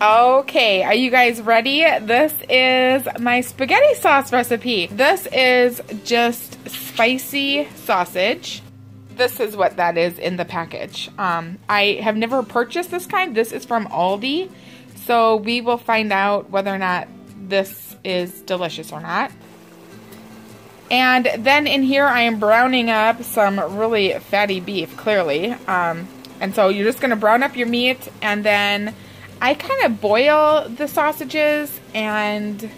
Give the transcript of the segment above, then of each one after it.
Okay, are you guys ready? This is my spaghetti sauce recipe. This is just spicy sausage. This is what that is in the package. I have never purchased this kind. This is from Aldi. So we will find out whether or not this is delicious or not. And then in here I am browning up some really fatty beef, clearly. And so you're just going to brown up your meat, and then I kind of boil the sausages and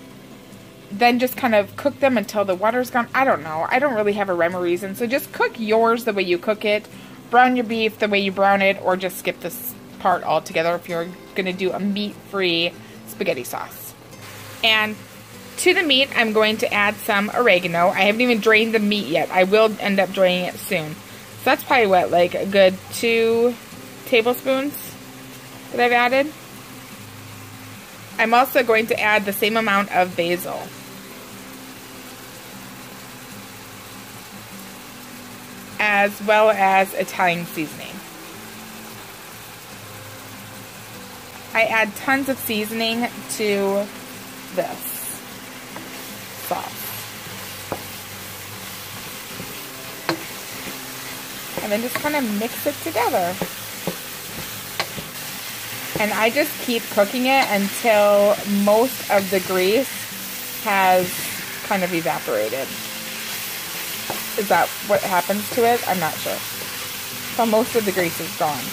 then just kind of cook them until the water's gone. I don't know. I don't really have a rhyme or reason. So just cook yours the way you cook it. Brown your beef the way you brown it, or just skip this part altogether if you're going to do a meat-free spaghetti sauce. And to the meat, I'm going to add some oregano. I haven't even drained the meat yet. I will end up draining it soon. So that's probably what, like a good 2 tablespoons that I've added. I'm also going to add the same amount of basil. As well as Italian seasoning. I add tons of seasoning to this sauce. And then just kind of mix it together. And I just keep cooking it until most of the grease has kind of evaporated. Is that what happens to it? I'm not sure. So most of the grease is gone.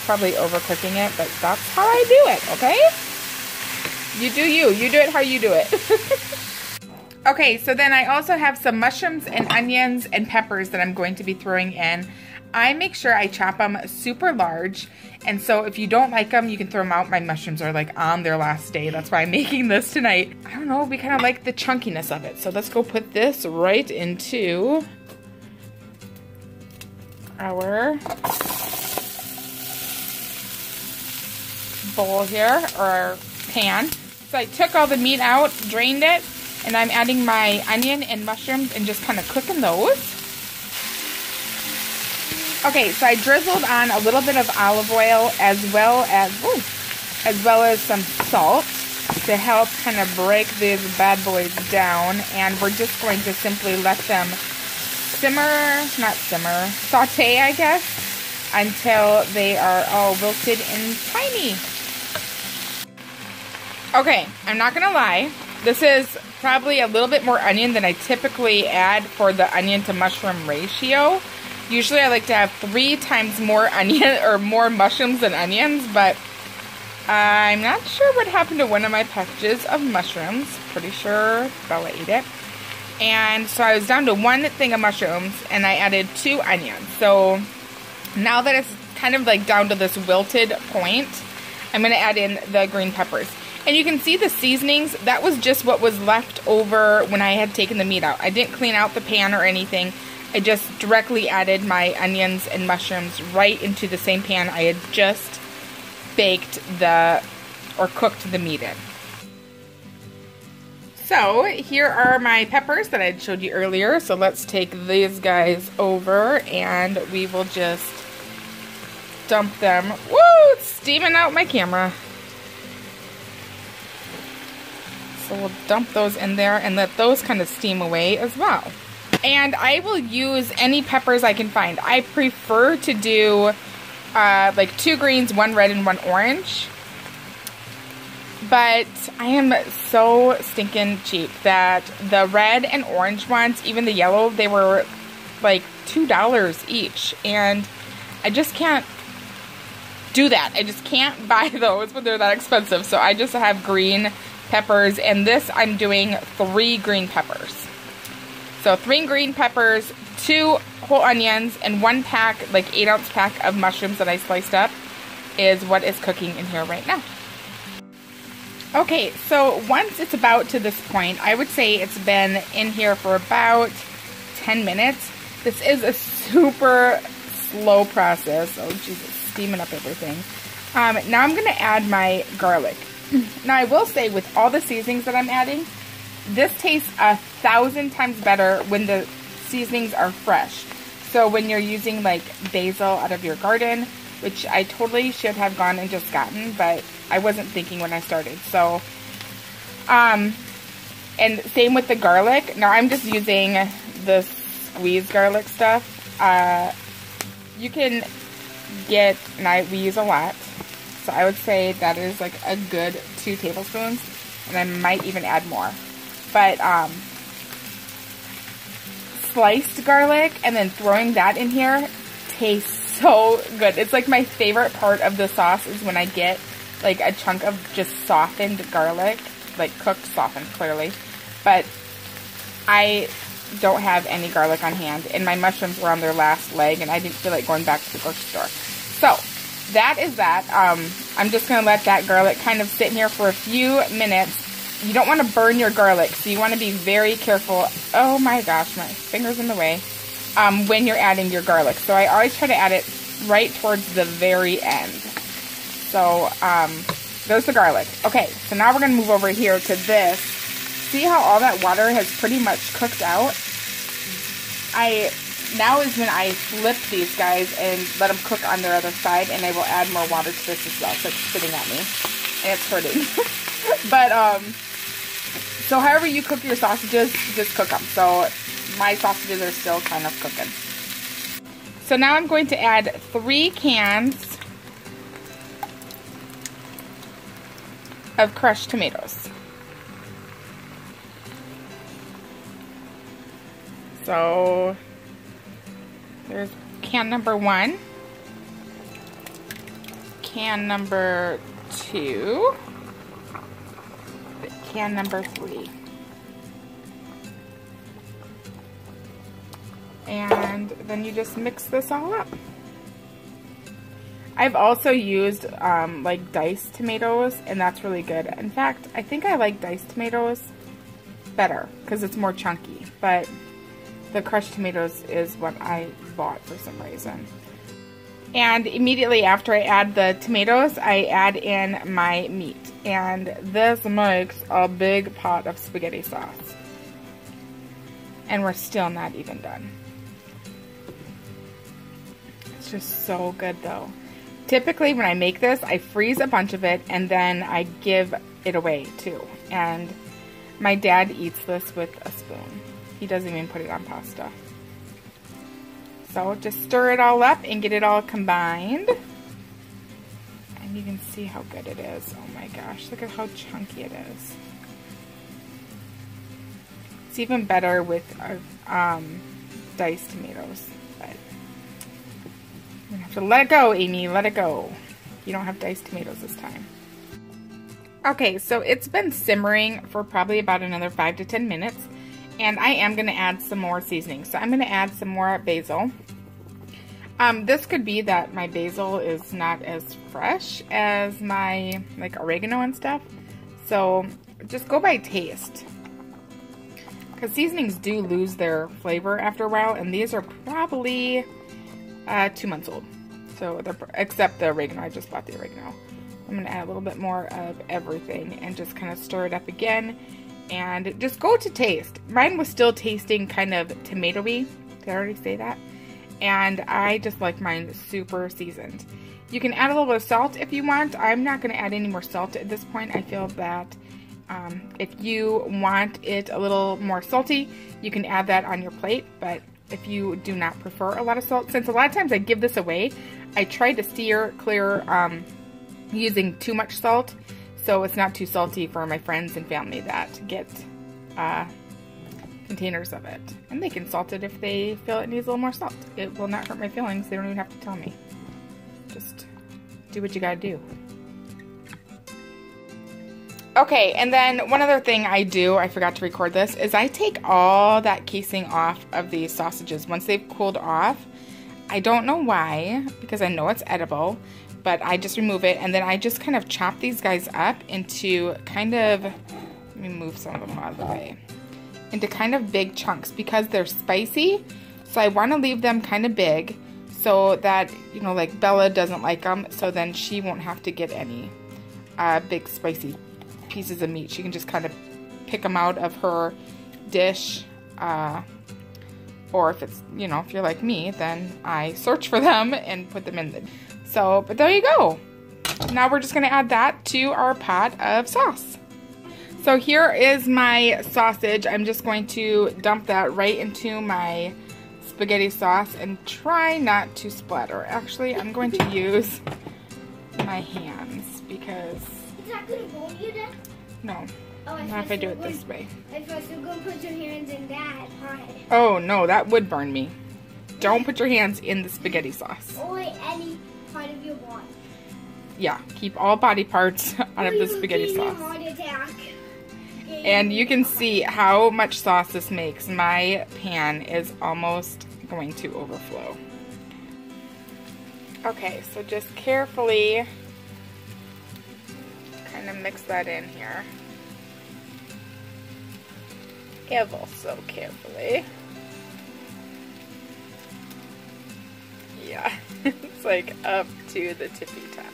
Probably overcooking it, but that's how I do it, okay? You do you. You do it how you do it. Okay, so then I also have some mushrooms and onions and peppers that I'm going to be throwing in. I make sure I chop them super large, and so if you don't like them, you can throw them out. My mushrooms are like on their last day. That's why I'm making this tonight. I don't know, we kind of like the chunkiness of it. So let's go put this right into our bowl here, or our pan. So I took all the meat out, drained it, and I'm adding my onion and mushrooms and just kind of cooking those. Okay, so I drizzled on a little bit of olive oil as well as some salt to help kind of break these bad boys down, and we're just going to simply let them saute, I guess, until they are all wilted and tiny. Okay, I'm not gonna lie, this is probably a little bit more onion than I typically add for the onion to mushroom ratio. Usually I like to have 3 times more onion or more mushrooms than onions, but I'm not sure what happened to one of my packages of mushrooms. Pretty sure Bella ate it. And so I was down to 1 thing of mushrooms, and I added 2 onions. So now that it's kind of like down to this wilted point, I'm going to add in the green peppers. And you can see the seasonings. That was just what was left over when I had taken the meat out. I didn't clean out the pan or anything. I just directly added my onions and mushrooms right into the same pan I had just baked or cooked the meat in. So here are my peppers that I showed you earlier. So let's take these guys over and we will just dump them. Woo! It's steaming out my camera. So we'll dump those in there and let those kind of steam away as well. And I will use any peppers I can find. I prefer to do like 2 greens, 1 red, and 1 orange. But I am so stinking cheap that the red and orange ones, even the yellow, they were like $2 each. And I just can't do that. I just can't buy those when they're that expensive. So I just have green peppers, and this I'm doing 3 green peppers. So 3 green peppers, 2 whole onions, and 1 pack, like 8-ounce pack of mushrooms that I sliced up is what is cooking in here right now. Okay, so once it's about to this point, I would say it's been in here for about 10 minutes. This is a super slow process. Oh Jesus, steaming up everything. Now I'm going to add my garlic. Now I will say, with all the seasonings that I'm adding, this tastes 1,000 times better when the seasonings are fresh. So when you're using like basil out of your garden, which I totally should have gone and just gotten, but I wasn't thinking when I started. So, and same with the garlic. Now I'm just using the squeezed garlic stuff. You can get, and we use a lot, so I would say that is like a good 2 tablespoons, and I might even add more. But sliced garlic and then throwing that in here tastes so good. It's like my favorite part of the sauce is when I get like a chunk of just softened garlic, like cooked, softened clearly, but I don't have any garlic on hand, and my mushrooms were on their last leg, and I didn't feel like going back to the grocery store. So that is that. I'm just going to let that garlic kind of sit in here for a few minutes. You don't want to burn your garlic, so you want to be very careful. Oh my gosh, my finger's in the way. When you're adding your garlic. So I always try to add it right towards the very end. So there's the garlic. Okay, so now we're going to move over here to this. See how all that water has pretty much cooked out? Now is when I flip these guys and let them cook on their other side, and I will add more water to this as well. So it's spitting at me, and it's hurting. But, so however you cook your sausages, just cook them. So my sausages are still kind of cooking. So now I'm going to add 3 cans of crushed tomatoes. So there's can number 1, can number 2, can number 3. And then you just mix this all up. I've also used like diced tomatoes, and that's really good. In fact, I think I like diced tomatoes better because it's more chunky, but the crushed tomatoes is what I bought for some reason. And immediately after I add the tomatoes, I add in my meat. And this makes a big pot of spaghetti sauce. And we're still not even done. It's just so good though. Typically when I make this, I freeze a bunch of it and then I give it away too. And my dad eats this with a spoon. He doesn't even put it on pasta. So just stir it all up and get it all combined. And you can see how good it is. Oh my gosh, look at how chunky it is. It's even better with diced tomatoes. But you're gonna have to let it go, Amy, let it go. You don't have diced tomatoes this time. Okay, so it's been simmering for probably about another 5 to 10 minutes. And I am going to add some more seasoning. So I'm going to add some more basil. This could be that my basil is not as fresh as my like oregano and stuff. So just go by taste. Because seasonings do lose their flavor after a while. And these are probably 2 months old. So except the oregano. I just bought the oregano. I'm going to add a little bit more of everything and just kind of stir it up again. And just go to taste. Mine was still tasting kind of tomatoey. Did I already say that? And I just like mine super seasoned. You can add a little bit of salt if you want. I'm not going to add any more salt at this point. I feel that if you want it a little more salty, you can add that on your plate. But if you do not prefer a lot of salt, since a lot of times I give this away, I try to steer clear using too much salt. So it's not too salty for my friends and family that get containers of it. And they can salt it if they feel it needs a little more salt. It will not hurt my feelings. They don't even have to tell me. Just do what you gotta do. Okay, and then one other thing I do, I forgot to record this, is I take all that casing off of these sausages once they've cooled off. I don't know why, because I know it's edible, but I just remove it, and then I just kind of chop these guys up into kind of, let me move some of them out of the way, into kind of big chunks because they're spicy. So I want to leave them kind of big so that, you know, like Bella doesn't like them, so then she won't have to get any big spicy pieces of meat. She can just kind of pick them out of her dish Or if it's, you know, if you're like me, then I search for them and put them in. So, but there you go. Now we're just gonna add that to our pot of sauce. So here is my sausage. I'm just going to dump that right into my spaghetti sauce and try not to splatter. Actually, I'm going to use my hands because... Is that gonna burn you then? No. Not if I do it this way. I thought you were going to put your hands in that pot. Oh, no, that would burn me. Don't put your hands in the spaghetti sauce. Or any part of your body. Yeah, keep all body parts out of the spaghetti sauce. Heart attack. And you can see how much sauce this makes. My pan is almost going to overflow. Okay, so just carefully kind of mix that in here. Ever so carefully. Yeah, it's like up to the tippy top.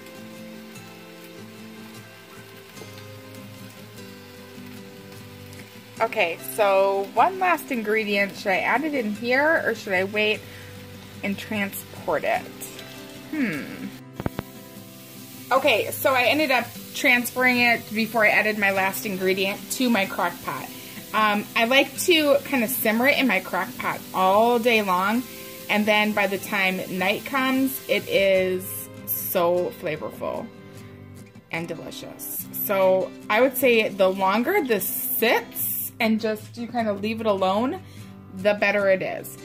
Okay, so one last ingredient. Should I add it in here or should I wait and transport it? Okay, so I ended up transferring it before I added my last ingredient to my crock pot. I like to kind of simmer it in my crock pot all day long, and then by the time night comes, it is so flavorful and delicious. So I would say the longer this sits and just you kind of leave it alone, the better it is.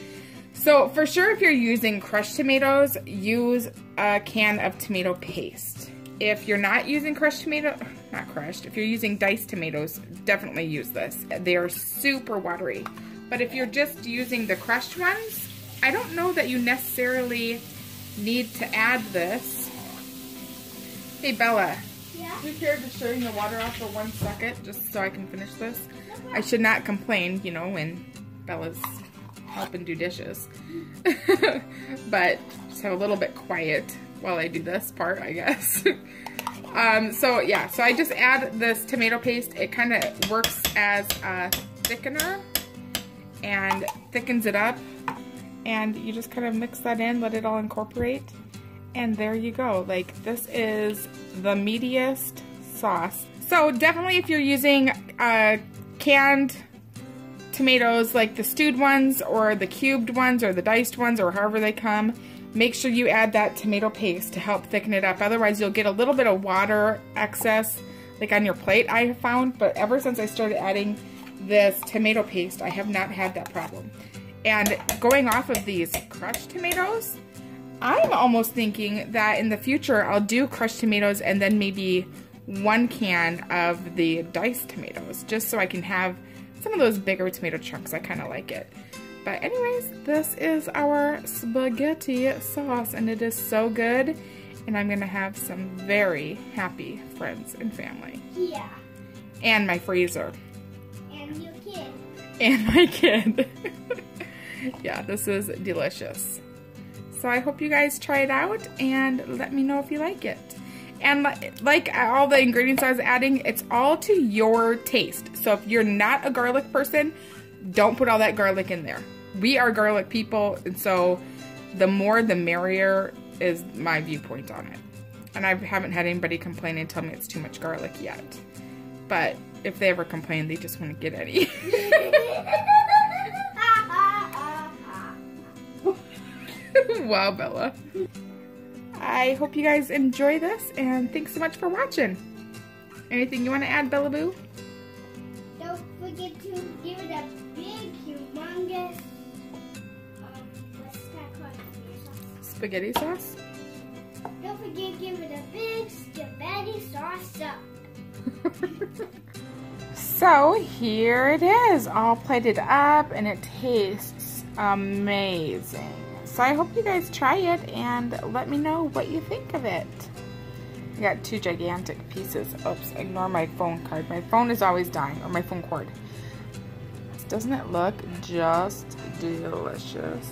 So for sure, if you're using crushed tomatoes, use a can of tomato paste. If you're not using crushed tomato, not crushed, if you're using diced tomatoes, definitely use this. They are super watery. But if you're just using the crushed ones, I don't know that you necessarily need to add this. Hey Bella, Yeah? do you care to turn the water off for 1 second just so I can finish this? I should not complain, you know, when Bella's helping do dishes. But just have a little bit quiet while I do this part, I guess. So yeah, so I just add this tomato paste. It kind of works as a thickener and thickens it up. And you just kind of mix that in, let it all incorporate. And there you go. Like, this is the meatiest sauce. So definitely if you're using canned tomatoes, like the stewed ones or the cubed ones or the diced ones or however they come, make sure you add that tomato paste to help thicken it up. Otherwise you'll get a little bit of water excess like on your plate, I have found. But ever since I started adding this tomato paste, I have not had that problem. And going off of these crushed tomatoes, I'm almost thinking that in the future I'll do crushed tomatoes and then maybe 1 can of the diced tomatoes, just so I can have some of those bigger tomato chunks. I kind of like it. But anyways, this is our spaghetti sauce, and it is so good, and I'm gonna have some very happy friends and family. Yeah. And my freezer. And your kid. And my kid. Yeah, this is delicious. So I hope you guys try it out and let me know if you like it. And like all the ingredients I was adding, it's all to your taste. So if you're not a garlic person, don't put all that garlic in there. We are garlic people, and so the more the merrier is my viewpoint on it. And I haven't had anybody complain and tell me it's too much garlic yet. But if they ever complain, they just wouldn't get any. Wow, Bella. I hope you guys enjoy this, and thanks so much for watching. Anything you want to add, Bella Boo? Don't forget to give it a big, humongous, what's that called? Spaghetti sauce? Don't forget to give it a big spaghetti sauce up. So here it is, all plated up, and it tastes amazing. So I hope you guys try it and let me know what you think of it. I got 2 gigantic pieces. Oops, ignore my phone card. My phone is always dying, or my phone cord. Doesn't it look just delicious?